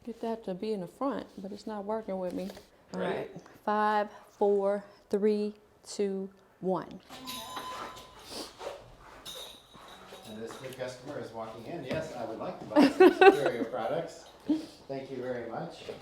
Get that to be in the front, but it's not working with me. All right, 5, 4, 3, 2, 1. And this new customer is walking in. Yes, I would like to buy some Superior products. Thank you very much. And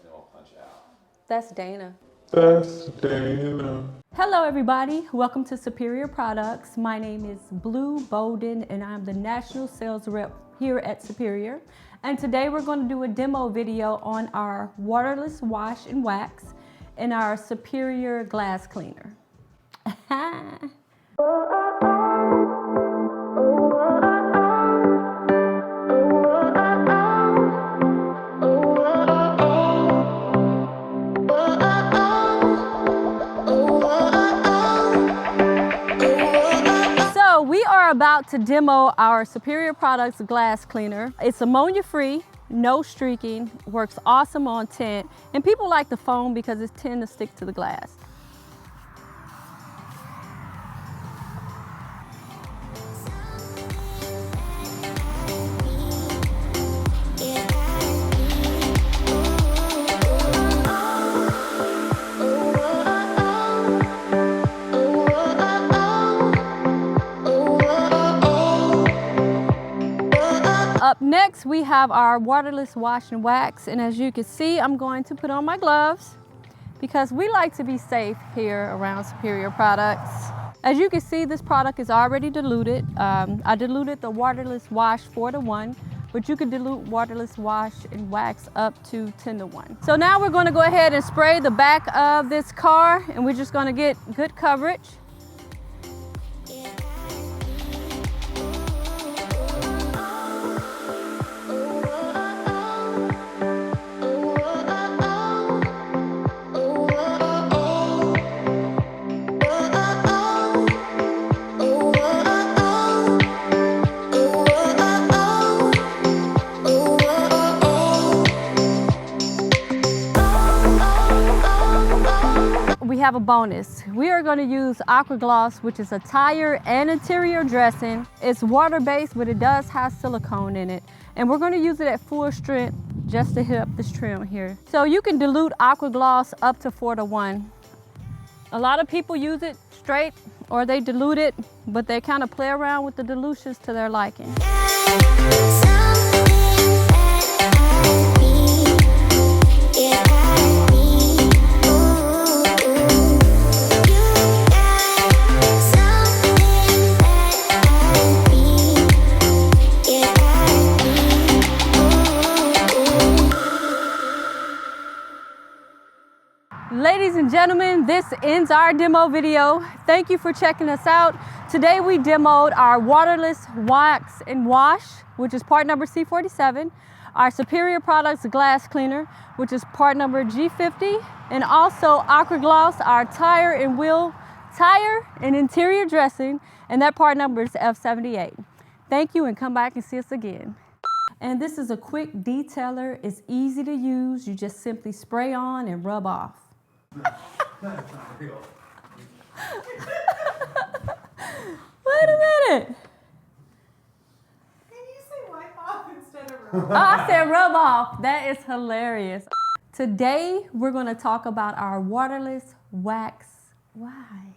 it will punch out. That's Dana. That's Dana. Hello everybody, welcome to Superior Products. My name is Blue Bolden and I'm the National Sales Rep here at Superior. And today we're going to do a demo video on our Waterless Wash and Wax and our Superior Glass Cleaner. We are about to demo our Superior Products glass cleaner. It's ammonia free, no streaking, works awesome on tint, and people like the foam because it tends to stick to the glass. Up next, we have our Waterless Wash and Wax, and as you can see, I'm going to put on my gloves because we like to be safe here around Superior Products. As you can see, this product is already diluted. I diluted the Waterless Wash 4:1, but you could dilute Waterless Wash and Wax up to 10:1. So now we're going to go ahead and spray the back of this car, and we're just going to get good coverage. We have a bonus. We are going to use Aqua Gloss, which is a tire and interior dressing. It's water-based, but it does have silicone in it. And we're going to use it at full strength just to hit up this trim here. So you can dilute Aqua Gloss up to 4:1. A lot of people use it straight or they dilute it, but they kind of play around with the dilutions to their liking. Ladies and gentlemen, this ends our demo video. Thank you for checking us out. Today we demoed our Waterless Wax and Wash, which is part number C47, our Superior Products Glass Cleaner, which is part number G50, and also Aqua Gloss, our tire and interior dressing, and that part number is F78. Thank you and come back and see us again. And this is a quick detailer. It's easy to use. You just simply spray on and rub off. That's not real. Wait a minute. Can you say wipe off instead of rub off? Oh, I said rub off. That is hilarious. Today, we're going to talk about our Waterless Wax. Why?